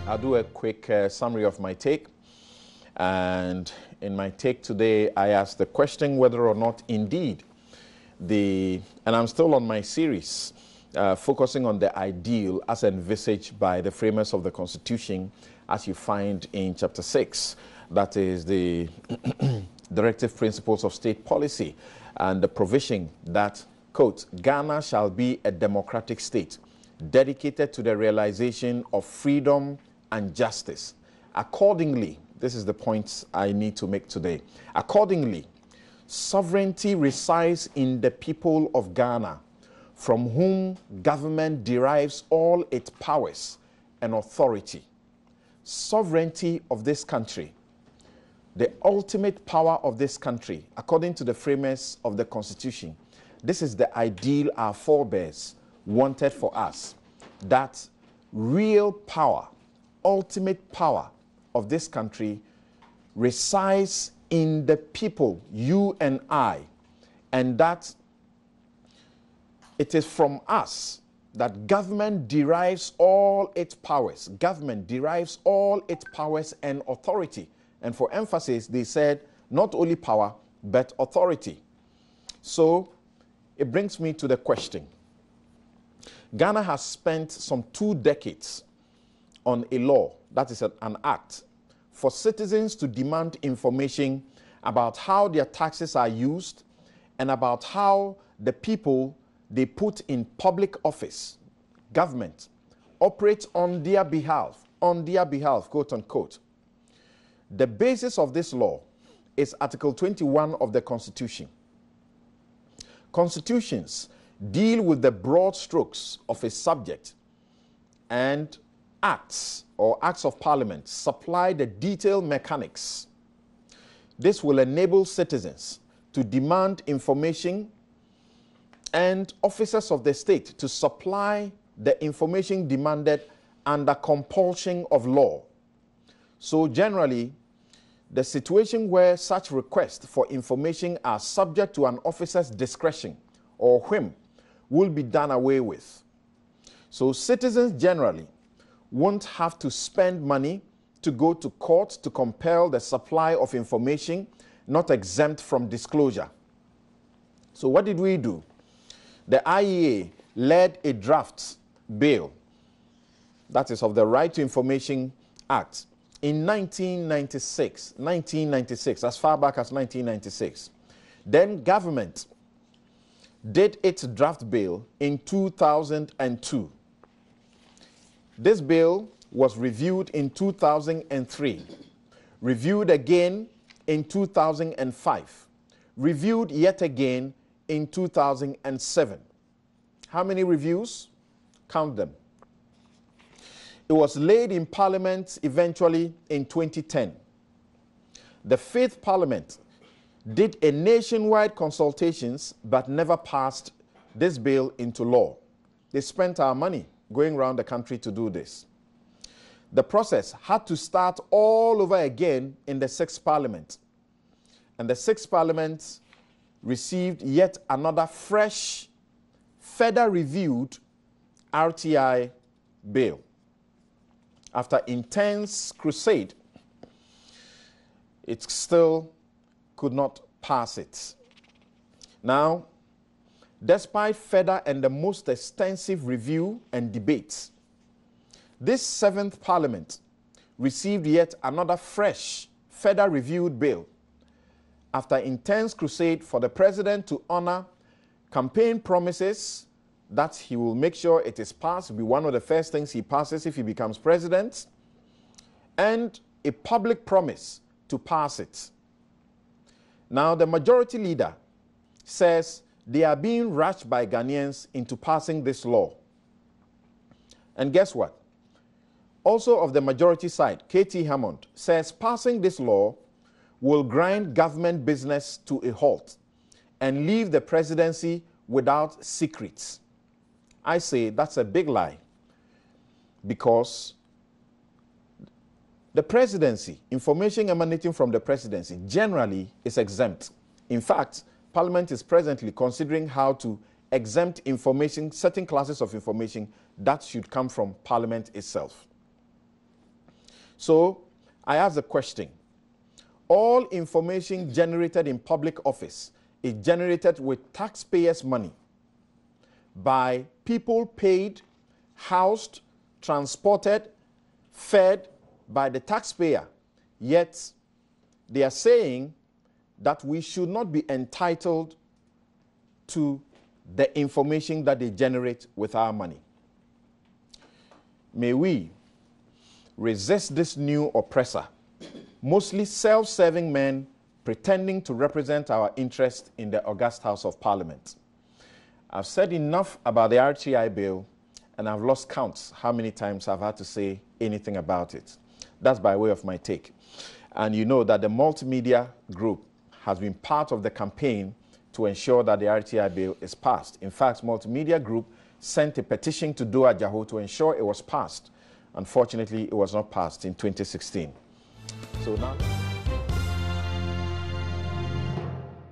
I'll do a quick summary of my take. And in my take today, I asked the question whether or not indeed and I'm still on my series, focusing on the ideal as envisaged by the framers of the Constitution, as you find in chapter 6. That is the directive principles of state policy and the provision that, quote, Ghana shall be a democratic state dedicated to the realization of freedom and justice. Accordingly, this is the point I need to make today. Accordingly, sovereignty resides in the people of Ghana, from whom government derives all its powers and authority. Sovereignty of this country, the ultimate power of this country, according to the framers of the Constitution. This is the ideal our forebears wanted for us, that real power, ultimate power of this country resides in the people, you and I, and that it is from us that government derives all its powers. Government derives all its powers and authority. And for emphasis, they said not only power, but authority. So it brings me to the question. Ghana has spent some 2 decades on a law, that is an act, for citizens to demand information about how their taxes are used and about how the people they put in public office, government, operate on their behalf, quote unquote. The basis of this law is Article 21 of the Constitution. Constitutions deal with the broad strokes of a subject, and acts or acts of parliament supply the detailed mechanics. This will enable citizens to demand information and officers of the state to supply the information demanded under compulsion of law. So generally, the situation where such requests for information are subject to an officer's discretion or whim will be done away with. So citizens generally won't have to spend money to go to court to compel the supply of information not exempt from disclosure. So what did we do? The IEA led a draft bill, that is of the Right to Information Act, in 1996, as far back as 1996. Then government did its draft bill in 2002. This bill was reviewed in 2003, reviewed again in 2005, reviewed yet again in 2007. How many reviews? Count them. It was laid in Parliament eventually in 2010. The 5th Parliament did a nationwide consultations but never passed this bill into law. They spent our money going around the country to do this. The process had to start all over again in the 6th Parliament. And the 6th Parliament received yet another fresh, further reviewed RTI bill. After intense crusade, it still could not pass it. Now, despite further and the most extensive review and debates, this 7th Parliament received yet another fresh, further reviewed bill after intense crusade for the president to honor campaign promises that he will make sure it is passed. It will be one of the first things he passes if he becomes president, and a public promise to pass it. Now, the majority leader says they are being rushed by Ghanaians into passing this law. And guess what? Also of the majority side, K.T. Hammond says passing this law will grind government business to a halt and leave the presidency without secrets. I say that's a big lie, because the presidency, information emanating from the presidency generally is exempt. In fact, Parliament is presently considering how to exempt information, certain classes of information that should come from Parliament itself. So I ask the question, all information generated in public office is generated with taxpayers' money by people paid, housed, transported, fed by the taxpayer. Yet they are saying that we should not be entitled to the information that they generate with our money. May we resist this new oppressor, mostly self-serving men pretending to represent our interest in the august House of Parliament. I've said enough about the RTI bill, and I've lost counts how many times I've had to say anything about it. That's by way of my take. And you know that the multimedia group has been part of the campaign to ensure that the RTI bill is passed. In fact, multimedia group sent a petition to Doa Jaho to ensure it was passed. Unfortunately, it was not passed in 2016. So now...